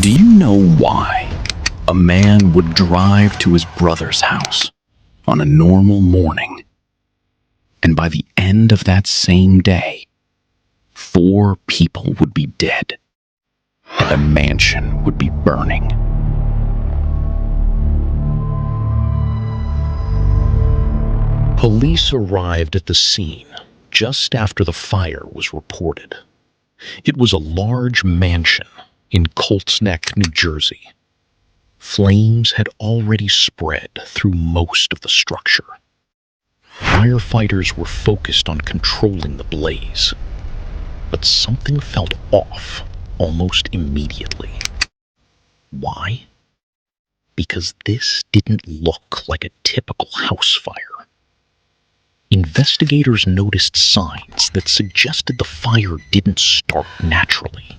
Do you know why a man would drive to his brother's house on a normal morning, and by the end of that same day, 4 people would be dead and a mansion would be burning? Police arrived at the scene just after the fire was reported. It was a large mansion in Colts Neck, New Jersey. Flames had already spread through most of the structure. Firefighters were focused on controlling the blaze, but something felt off almost immediately. Why? Because this didn't look like a typical house fire. Investigators noticed signs that suggested the fire didn't start naturally.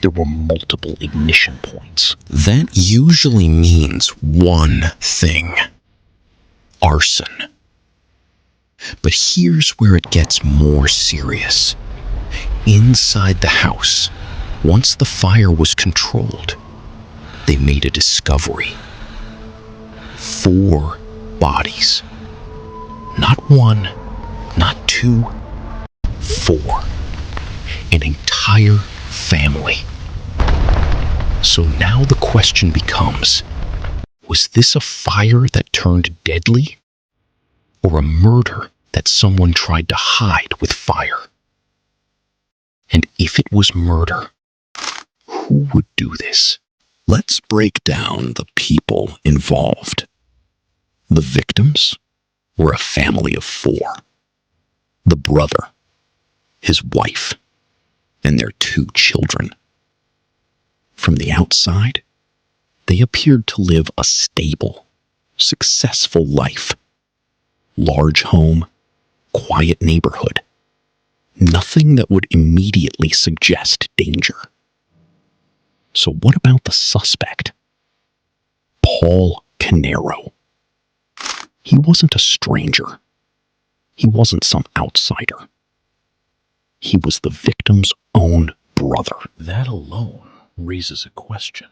There were multiple ignition points. That usually means one thing: arson. But here's where it gets more serious. Inside the house, once the fire was controlled, they made a discovery. 4 bodies. Not 1, not 2, 4. An entire family. So now the question becomes, was this a fire that turned deadly? Or a murder that someone tried to hide with fire? And if it was murder, who would do this? Let's break down the people involved. The victims were a family of 4. The brother, his wife, and their 2 children. From the outside, they appeared to live a stable, successful life. Large home, quiet neighborhood. Nothing that would immediately suggest danger. So what about the suspect? Paul Caneiro. He wasn't a stranger. He wasn't some outsider. He was the victim's own brother. That alone raises a question.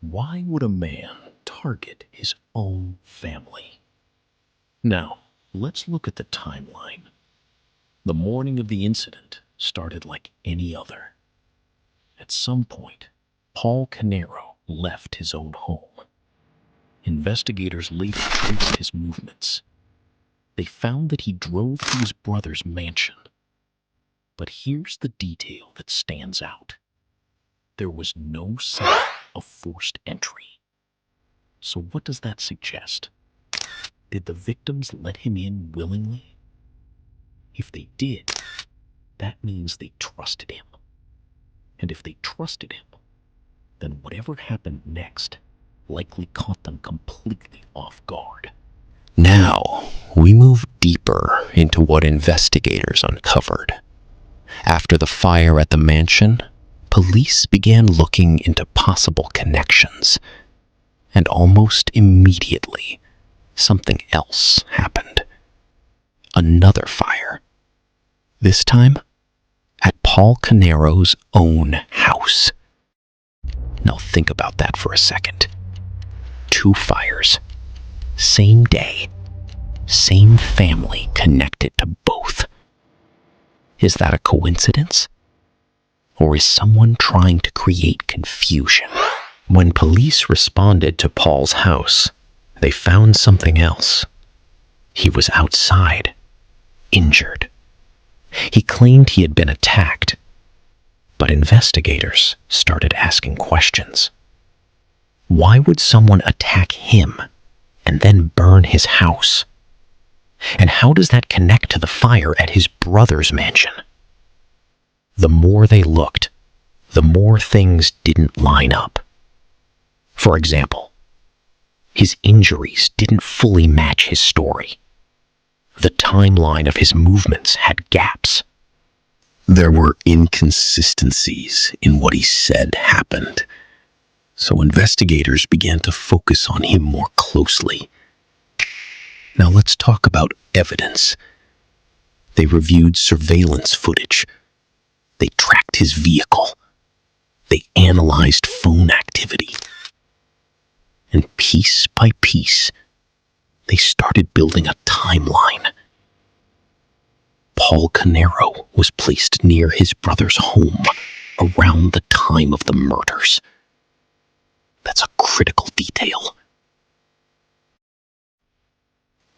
Why would a man target his own family? Now, let's look at the timeline. The morning of the incident started like any other. At some point, Paul Caneiro left his own home. Investigators later traced his movements. They found that he drove to his brother's mansion. But here's the detail that stands out. There was no sign of forced entry. So what does that suggest? Did the victims let him in willingly? If they did, that means they trusted him. And if they trusted him, then whatever happened next likely caught them completely off guard. Now, we move deeper into what investigators uncovered. After the fire at the mansion, police began looking into possible connections. And almost immediately, something else happened. Another fire. This time, at Paul Caneiro's own house. Now think about that for a second. 2 fires. Same day. Same family connected to both. Is that a coincidence? Or is someone trying to create confusion? When police responded to Paul's house, they found something else. He was outside, injured. He claimed he had been attacked, but investigators started asking questions. Why would someone attack him and then burn his house? And how does that connect to the fire at his brother's mansion? The more they looked, the more things didn't line up. For example, his injuries didn't fully match his story. The timeline of his movements had gaps. There were inconsistencies in what he said happened. So investigators began to focus on him more closely. Now let's talk about evidence. They reviewed surveillance footage. They tracked his vehicle. They analyzed phone activity. And piece by piece, they started building a timeline. Paul Caneiro was placed near his brother's home around the time of the murders. That's a critical detail.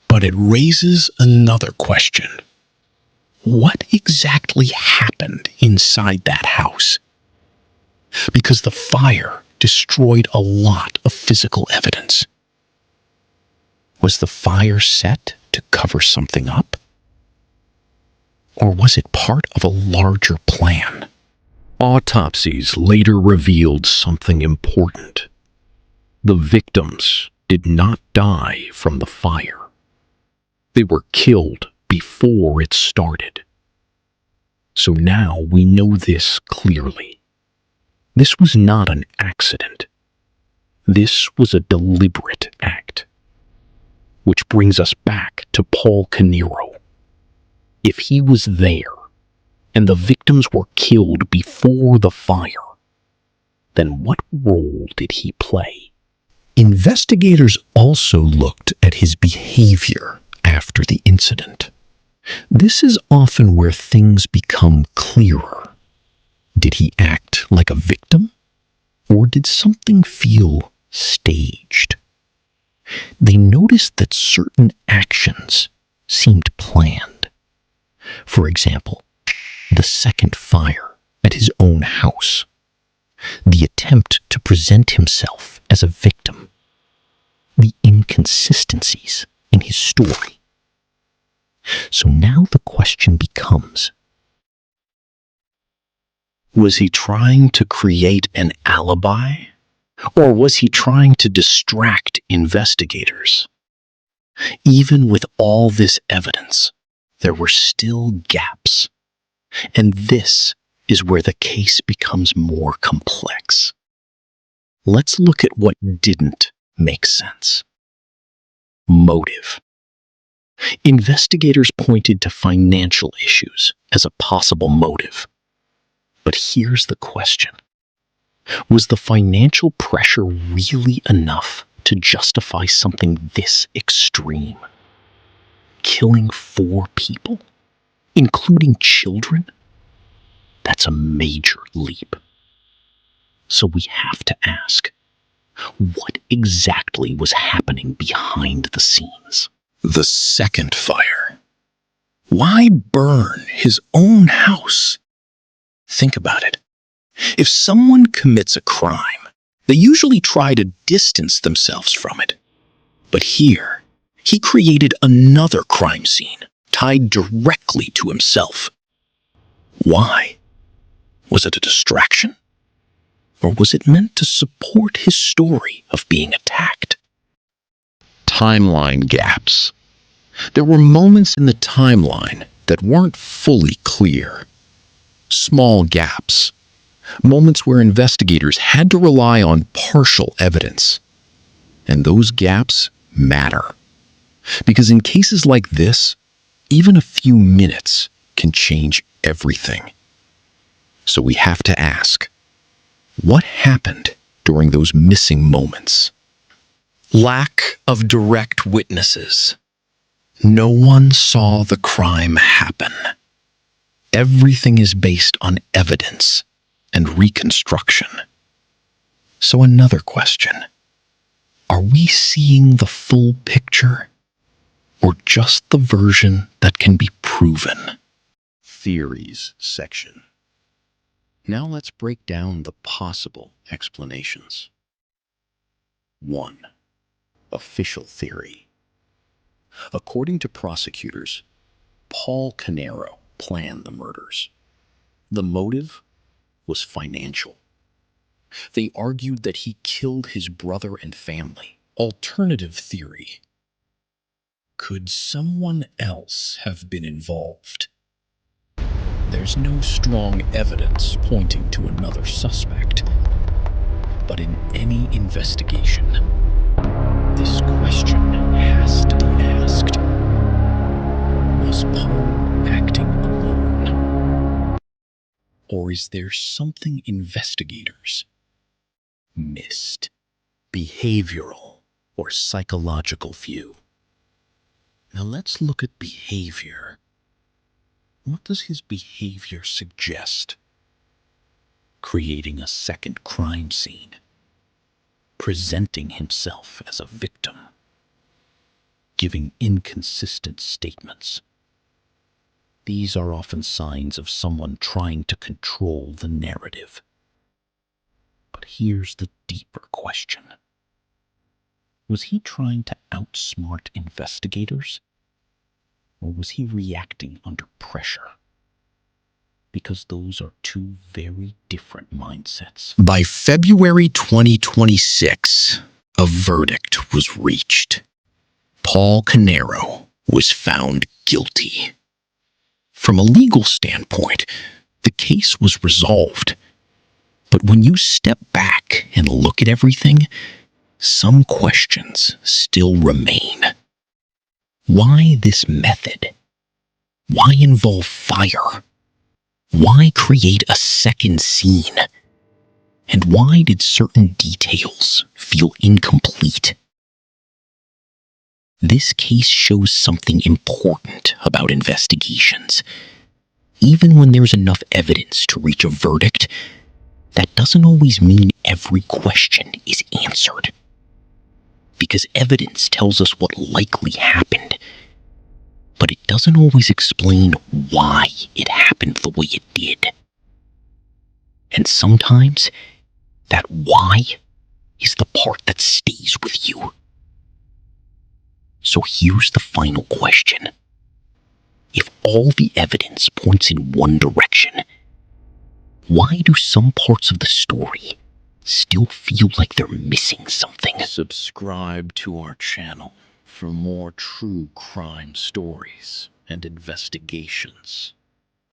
But it raises another question. What exactly happened inside that house? Because the fire destroyed a lot of physical evidence. Was the fire set to cover something up? Or was it part of a larger plan? Autopsies later revealed something important. The victims did not die from the fire. They were killed before it started. So now we know this clearly. This was not an accident. This was a deliberate act. Which brings us back to Paul Caneiro. If he was there, and the victims were killed before the fire, then what role did he play? Investigators also looked at his behavior after the incident. This is often where things become clearer. Did he act like a victim? Or did something feel staged? They noticed that certain actions seemed planned. For example, the second fire at his own house, the attempt to present himself as a victim, the inconsistencies in his story. So now the question becomes, was he trying to create an alibi? Or was he trying to distract investigators? Even with all this evidence, there were still gaps. And this is where the case becomes more complex. Let's look at what didn't make sense. Motive. Investigators pointed to financial issues as a possible motive. But here's the question. Was the financial pressure really enough to justify something this extreme? Killing 4 people, including children? That's a major leap. So we have to ask, what exactly was happening behind the scenes? The second fire. Why burn his own house? Think about it. If someone commits a crime, they usually try to distance themselves from it. But here, he created another crime scene tied directly to himself. Why? Was it a distraction? Or was it meant to support his story of being attacked? Timeline gaps. There were moments in the timeline that weren't fully clear. Small gaps. Moments where investigators had to rely on partial evidence. And those gaps matter. Because in cases like this, even a few minutes can change everything. So we have to ask, what happened during those missing moments? Lack of direct witnesses. No one saw the crime happen. Everything is based on evidence and reconstruction. So another question. Are we seeing the full picture? Or just the version that can be proven? Theories section. Now let's break down the possible explanations. 1. Official theory. According to prosecutors, Paul Caneiro planned the murders. The motive was financial. They argued that he killed his brother and family. Alternative theory. Could someone else have been involved? There's no strong evidence pointing to another suspect. But in any investigation, this question has to be asked. Was Paul acting alone? Or is there something investigators missed. Behavioral or psychological view. Now let's look at behavior. What does his behavior suggest? Creating a second crime scene. Presenting himself as a victim. Giving inconsistent statements. These are often signs of someone trying to control the narrative. But here's the deeper question. Was he trying to outsmart investigators? Or was he reacting under pressure? Because those are two very different mindsets. By February 2026, a verdict was reached. Paul Caneiro was found guilty. From a legal standpoint, the case was resolved. But when you step back and look at everything, some questions still remain. Why this method? Why involve fire? Why create a second scene? And why did certain details feel incomplete? This case shows something important about investigations. Even when there's enough evidence to reach a verdict, that doesn't always mean every question is answered. Because evidence tells us what likely happened, but it doesn't always explain why it happened the way it did. And sometimes, that why is the part that stays with you. So here's the final question. If all the evidence points in one direction, why do some parts of the story still feel like they're missing something? Subscribe to our channel for more true crime stories and investigations.